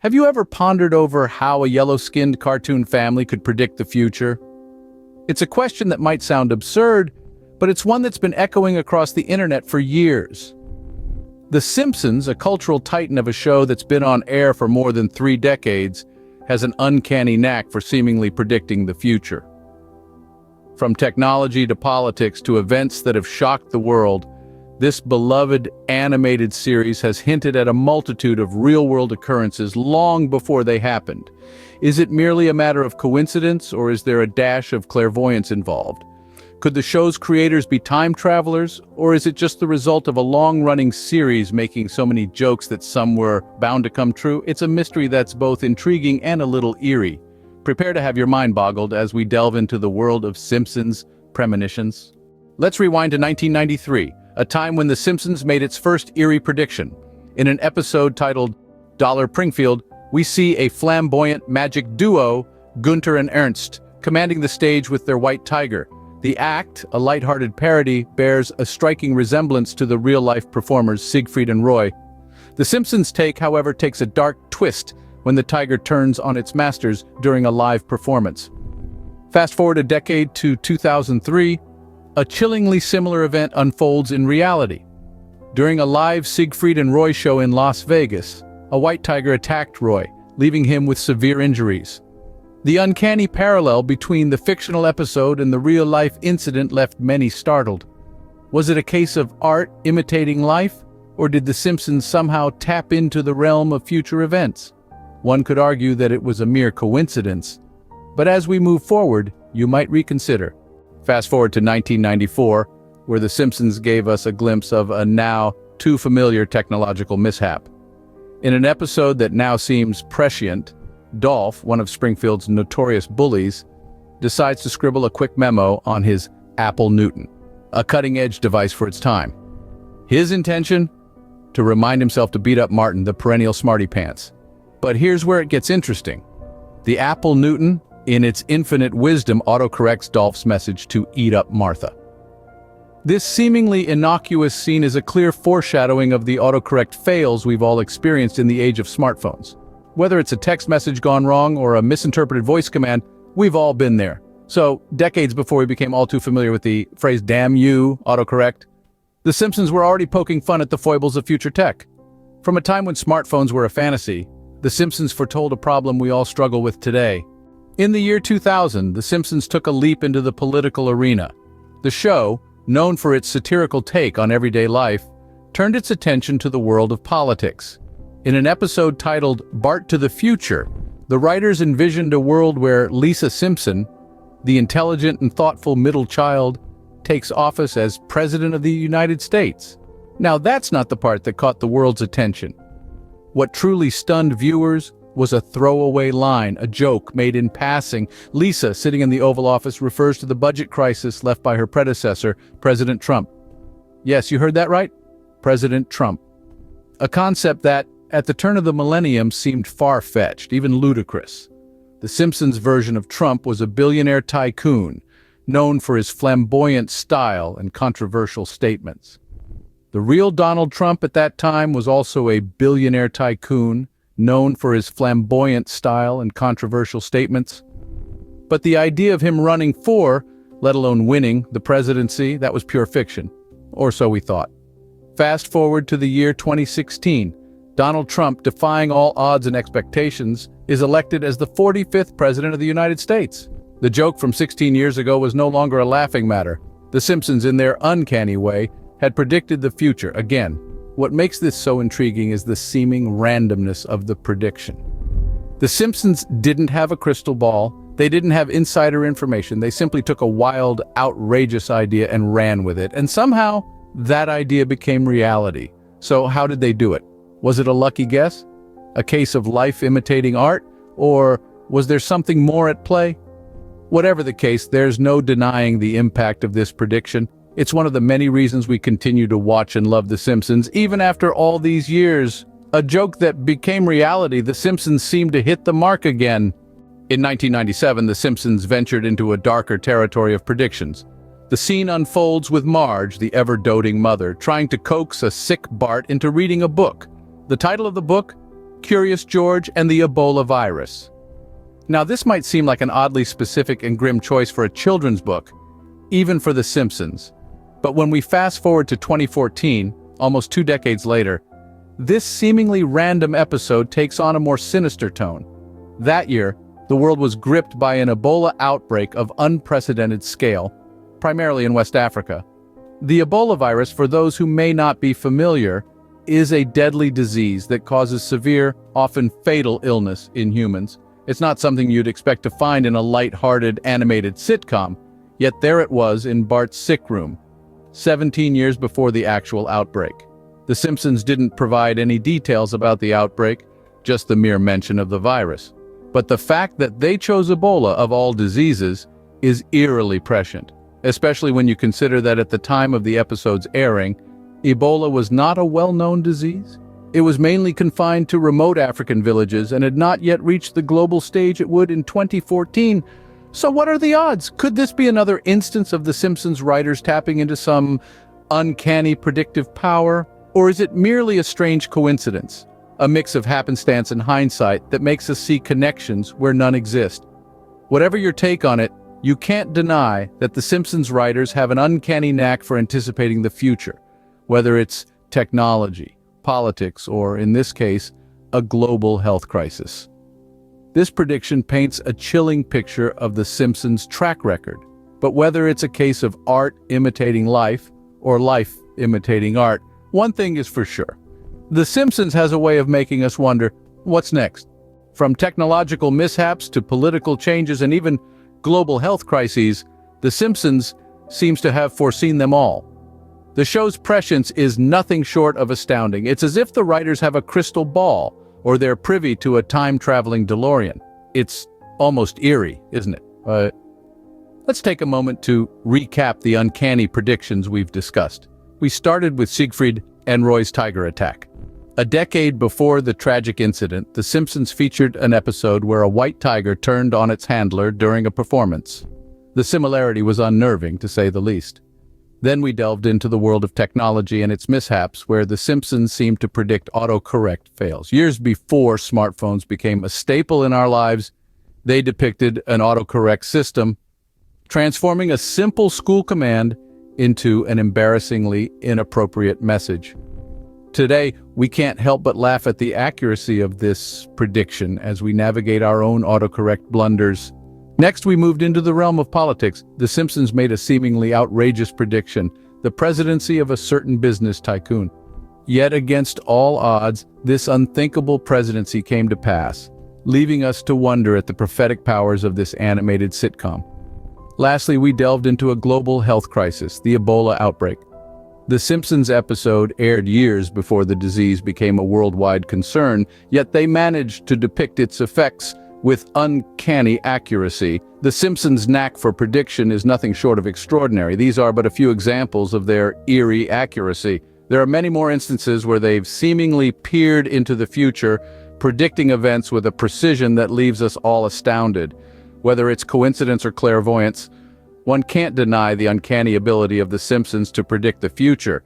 Have you ever pondered over how a yellow-skinned cartoon family could predict the future? It's a question that might sound absurd, but it's one that's been echoing across the internet for years. The Simpsons, a cultural titan of a show that's been on air for more than 3 decades, has an uncanny knack for seemingly predicting the future. From technology to politics to events that have shocked the world, this beloved animated series has hinted at a multitude of real-world occurrences long before they happened. Is it merely a matter of coincidence, or is there a dash of clairvoyance involved? Could the show's creators be time travelers, or is it just the result of a long-running series making so many jokes that some were bound to come true? It's a mystery that's both intriguing and a little eerie. Prepare to have your mind boggled as we delve into the world of Simpsons premonitions. Let's rewind to 1993. A time when The Simpsons made its first eerie prediction. In an episode titled Springfield, we see a flamboyant magic duo, Gunter and Ernst, commanding the stage with their white tiger. The act, a lighthearted parody, bears a striking resemblance to the real-life performers Siegfried and Roy. The Simpsons take, however, takes a dark twist when the tiger turns on its masters during a live performance. Fast forward a decade to 2003, a chillingly similar event unfolds in reality. During a live Siegfried and Roy show in Las Vegas, a white tiger attacked Roy, leaving him with severe injuries. The uncanny parallel between the fictional episode and the real-life incident left many startled. Was it a case of art imitating life, or did The Simpsons somehow tap into the realm of future events? One could argue that it was a mere coincidence, but as we move forward, you might reconsider. Fast forward to 1994, where The Simpsons gave us a glimpse of a now too familiar technological mishap. In an episode that now seems prescient, Dolph, one of Springfield's notorious bullies, decides to scribble a quick memo on his Apple Newton, a cutting-edge device for its time. His intention? To remind himself to beat up Martin, the perennial smarty pants. But here's where it gets interesting. The Apple Newton, in its infinite wisdom, autocorrects Dolph's message to eat up Martha. This seemingly innocuous scene is a clear foreshadowing of the autocorrect fails we've all experienced in the age of smartphones. Whether it's a text message gone wrong or a misinterpreted voice command, we've all been there. So, decades before we became all too familiar with the phrase "damn you" autocorrect, The Simpsons were already poking fun at the foibles of future tech. From a time when smartphones were a fantasy, The Simpsons foretold a problem we all struggle with today. In the year 2000, The Simpsons took a leap into the political arena. The show, known for its satirical take on everyday life, turned its attention to the world of politics. In an episode titled Bart to the Future, the writers envisioned a world where Lisa Simpson, the intelligent and thoughtful middle child, takes office as President of the United States. Now that's not the part that caught the world's attention. What truly stunned viewers was a throwaway line, a joke made in passing. Lisa, sitting in the Oval Office, refers to the budget crisis left by her predecessor, President Trump. Yes, you heard that right? President Trump. A concept that, at the turn of the millennium, seemed far-fetched, even ludicrous. The Simpsons' version of Trump was a billionaire tycoon, known for his flamboyant style and controversial statements. The real Donald Trump at that time was also a billionaire tycoon, known for his flamboyant style and controversial statements. But the idea of him running for, let alone winning, the presidency, that was pure fiction. Or so we thought. Fast forward to the year 2016. Donald Trump, defying all odds and expectations, is elected as the 45th President of the United States. The joke from 16 years ago was no longer a laughing matter. The Simpsons, in their uncanny way, had predicted the future again. What makes this so intriguing is the seeming randomness of the prediction. The Simpsons didn't have a crystal ball. They didn't have insider information. They simply took a wild, outrageous idea and ran with it. And somehow, that idea became reality. So how did they do it? Was it a lucky guess? A case of life imitating art? Or was there something more at play? Whatever the case, there's no denying the impact of this prediction. It's one of the many reasons we continue to watch and love The Simpsons, even after all these years. A joke that became reality, The Simpsons seemed to hit the mark again. In 1997, The Simpsons ventured into a darker territory of predictions. The scene unfolds with Marge, the ever-doting mother, trying to coax a sick Bart into reading a book. The title of the book? Curious George, and the Ebola virus. Now, this might seem like an oddly specific and grim choice for a children's book, even for The Simpsons. But when we fast forward to 2014, almost 2 decades later, this seemingly random episode takes on a more sinister tone. That year, the world was gripped by an Ebola outbreak of unprecedented scale, primarily in West Africa. The Ebola virus, for those who may not be familiar, is a deadly disease that causes severe, often fatal illness in humans. It's not something you'd expect to find in a light-hearted animated sitcom, yet there it was in Bart's sick room, 17 years before the actual outbreak. The Simpsons didn't provide any details about the outbreak, just the mere mention of the virus. But the fact that they chose Ebola of all diseases is eerily prescient, especially when you consider that at the time of the episode's airing, Ebola was not a well-known disease. It was mainly confined to remote African villages and had not yet reached the global stage it would in 2014. So what are the odds? Could this be another instance of The Simpsons writers tapping into some uncanny predictive power? Or is it merely a strange coincidence, a mix of happenstance and hindsight that makes us see connections where none exist? Whatever your take on it, you can't deny that The Simpsons writers have an uncanny knack for anticipating the future, whether it's technology, politics, or, in this case, a global health crisis. This prediction paints a chilling picture of The Simpsons' track record. But whether it's a case of art imitating life or life imitating art, one thing is for sure. The Simpsons has a way of making us wonder, what's next? From technological mishaps to political changes and even global health crises, The Simpsons seems to have foreseen them all. The show's prescience is nothing short of astounding. It's as if the writers have a crystal ball, or they're privy to a time-traveling DeLorean. It's almost eerie, isn't it? Let's take a moment to recap the uncanny predictions we've discussed. We started with Siegfried and Roy's tiger attack. A decade before the tragic incident, The Simpsons featured an episode where a white tiger turned on its handler during a performance. The similarity was unnerving, to say the least. Then we delved into the world of technology and its mishaps, where The Simpsons seemed to predict autocorrect fails. Years before smartphones became a staple in our lives, they depicted an autocorrect system, transforming a simple school command into an embarrassingly inappropriate message. Today, we can't help but laugh at the accuracy of this prediction as we navigate our own autocorrect blunders. Next, we moved into the realm of politics. The Simpsons made a seemingly outrageous prediction: the presidency of a certain business tycoon. Yet against all odds, this unthinkable presidency came to pass, leaving us to wonder at the prophetic powers of this animated sitcom. Lastly, we delved into a global health crisis, the Ebola outbreak. The Simpsons episode aired years before the disease became a worldwide concern, yet they managed to depict its effects with uncanny accuracy. The Simpsons' knack for prediction is nothing short of extraordinary. These are but a few examples of their eerie accuracy. There are many more instances where they've seemingly peered into the future, predicting events with a precision that leaves us all astounded. Whether it's coincidence or clairvoyance, one can't deny the uncanny ability of The Simpsons to predict the future.